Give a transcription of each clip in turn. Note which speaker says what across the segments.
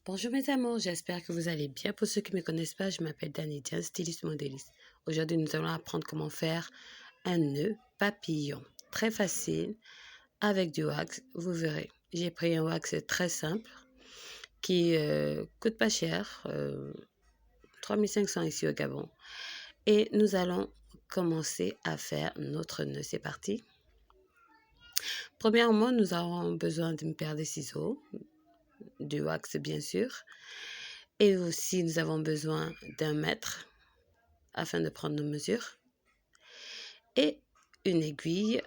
Speaker 1: Bonjour mes amours, j'espère que vous allez bien. Pour ceux qui ne me connaissent pas, je m'appelle Danidia, styliste modéliste. Aujourd'hui, nous allons apprendre comment faire un nœud papillon. Très facile, avec du wax, vous verrez. J'ai pris un wax très simple, qui coûte pas cher, 3500 ici au Gabon. Et nous allons commencer à faire notre nœud. C'est parti. Premièrement, nous avons besoin d'une paire de ciseaux, du wax bien sûr. Et aussi, nous avons besoin d'un mètre afin de prendre nos mesures et une aiguille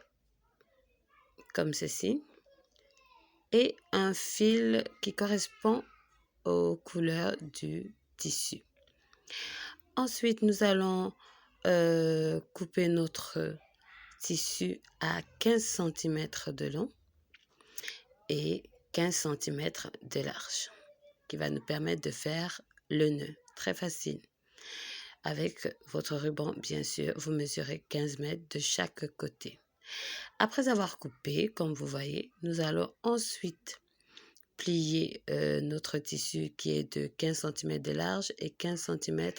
Speaker 1: comme ceci et un fil qui correspond aux couleurs du tissu. Ensuite, nous allons couper notre tissu à 15 cm de long et 15 cm de large qui va nous permettre de faire le nœud. Très facile. Avec votre ruban, bien sûr, vous mesurez 15 mètres de chaque côté. Après avoir coupé, comme vous voyez, nous allons ensuite plier notre tissu qui est de 15 cm de large et 15 cm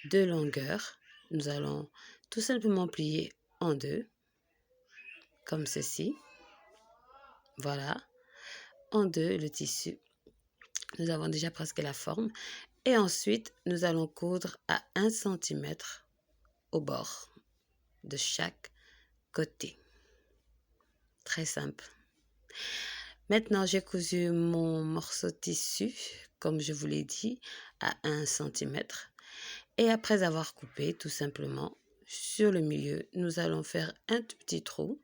Speaker 1: de longueur. Nous allons tout simplement plier en deux, comme ceci. Voilà, en deux le tissu. Nous avons déjà presque la forme. Et ensuite, nous allons coudre à 1 cm au bord de chaque côté. Très simple. Maintenant, j'ai cousu mon morceau de tissu, comme je vous l'ai dit, à 1 cm. Et après avoir coupé, tout simplement, sur le milieu, nous allons faire un tout petit trou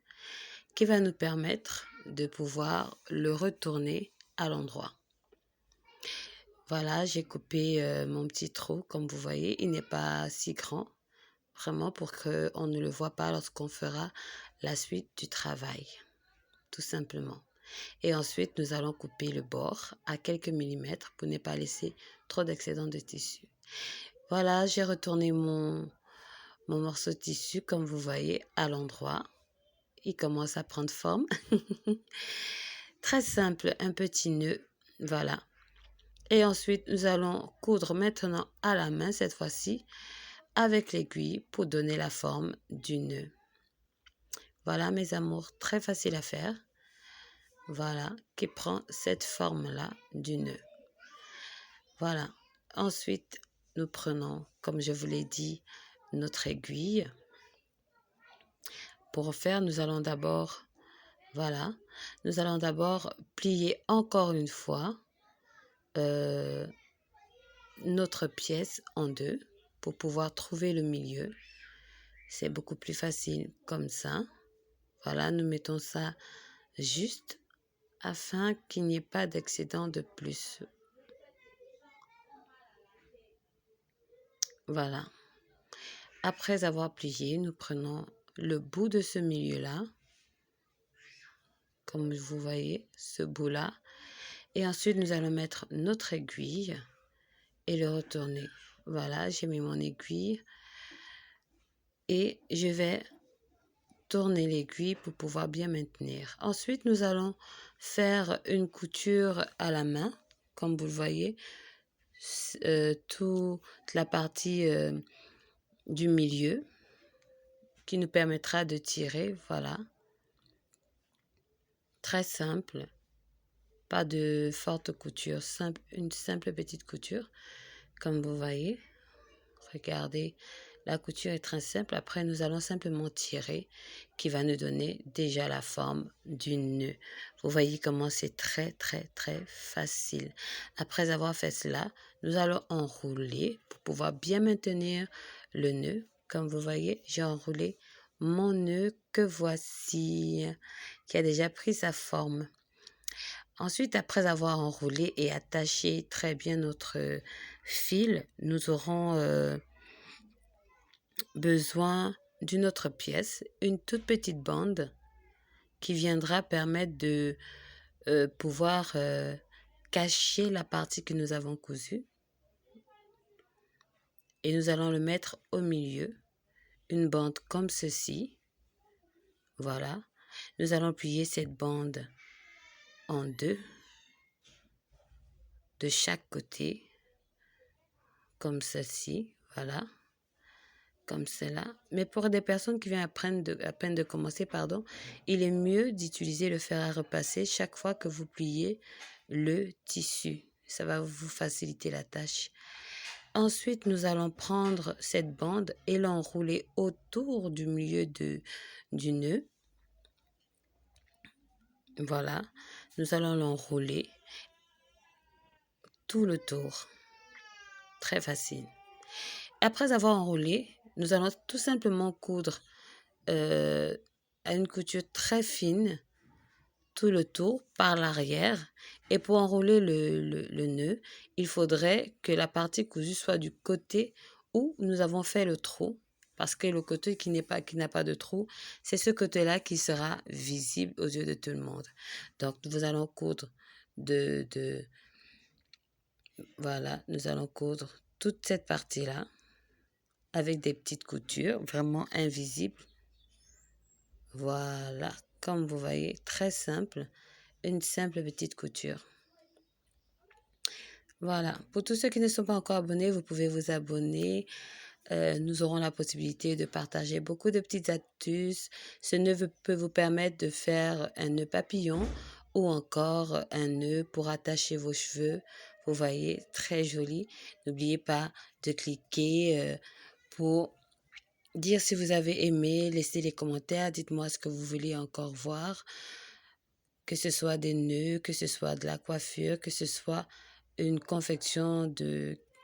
Speaker 1: qui va nous permettre de pouvoir le retourner à l'endroit. Voilà, j'ai coupé mon petit trou, comme vous voyez, il n'est pas si grand, vraiment pour qu'on ne le voit pas lorsqu'on fera la suite du travail, tout simplement. Et ensuite, nous allons couper le bord à quelques millimètres pour ne pas laisser trop d'excédent de tissu. Voilà, j'ai retourné mon morceau de tissu, comme vous voyez, à l'endroit. Il commence à prendre forme. Très simple, un petit nœud, voilà. Et ensuite, nous allons coudre maintenant à la main, cette fois-ci, avec l'aiguille pour donner la forme du nœud. Voilà, mes amours, très facile à faire. Voilà, qui prend cette forme-là du nœud. Voilà. Ensuite, nous prenons, comme je vous l'ai dit, notre aiguille. Pour faire, nous allons d'abord, voilà, nous allons d'abord plier encore une fois notre pièce en deux pour pouvoir trouver le milieu. C'est beaucoup plus facile comme ça. Voilà, nous mettons ça juste afin qu'il n'y ait pas d'excédent de plus. Voilà. Après avoir plié, nous prenons le bout de ce milieu-là, comme vous voyez, ce bout-là. Et ensuite, nous allons mettre notre aiguille et le retourner. Voilà, j'ai mis mon aiguille et je vais tourner l'aiguille pour pouvoir bien maintenir. Ensuite, nous allons faire une couture à la main, comme vous le voyez, toute la partie du milieu qui nous permettra de tirer, voilà. Très simple, pas de forte couture, simple, une simple petite couture, comme vous voyez. Regardez, la couture est très simple. Après, nous allons simplement tirer, qui va nous donner déjà la forme du nœud. Vous voyez comment c'est très, très, très facile. Après avoir fait cela, nous allons enrouler pour pouvoir bien maintenir le nœud. Comme vous voyez, j'ai enroulé mon nœud que voici, qui a déjà pris sa forme. Ensuite, après avoir enroulé et attaché très bien notre fil, nous aurons besoin d'une autre pièce, une toute petite bande qui viendra permettre de pouvoir cacher la partie que nous avons cousue. Et nous allons le mettre au milieu, une bande comme ceci. Voilà. Nous allons plier cette bande en deux. de chaque côté, comme ceci, voilà, comme cela. Mais pour des personnes qui viennent à peine de commencer, pardon, il est mieux d'utiliser le fer à repasser chaque fois que vous pliez le tissu. Ça va vous faciliter la tâche. Ensuite, nous allons prendre cette bande et l'enrouler autour du milieu du nœud. Voilà, nous allons l'enrouler tout le tour. Très facile. Après avoir enroulé, nous allons tout simplement coudre à une couture très fine tout le tour par l'arrière. Et pour enrouler le nœud, il faudrait que la partie cousue soit du côté où nous avons fait le trou. Parce que le côté qui n'a pas de trou, c'est ce côté-là qui sera visible aux yeux de tout le monde. Donc, nous allons coudre voilà, nous allons coudre toute cette partie-là avec des petites coutures vraiment invisibles. Voilà, comme vous voyez, très simple, une simple petite couture. Voilà, pour tous ceux qui ne sont pas encore abonnés, vous pouvez vous abonner. Nous aurons la possibilité de partager beaucoup de petites astuces. Ce nœud peut vous permettre de faire un nœud papillon ou encore un nœud pour attacher vos cheveux. Vous voyez, très joli. N'oubliez pas de cliquer pour dire si vous avez aimé, laissez les commentaires, dites-moi ce que vous voulez encore voir, que ce soit des nœuds, que ce soit de la coiffure, que ce soit une confection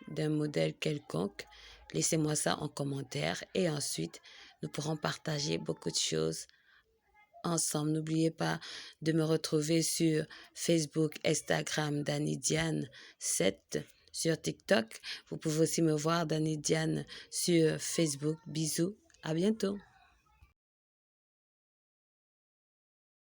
Speaker 1: d'un modèle quelconque. Laissez-moi ça en commentaire et ensuite nous pourrons partager beaucoup de choses ensemble. N'oubliez pas de me retrouver sur Facebook, Instagram, Danidiane7, sur TikTok. Vous pouvez aussi me voir Danidiane sur Facebook. Bisous, à bientôt.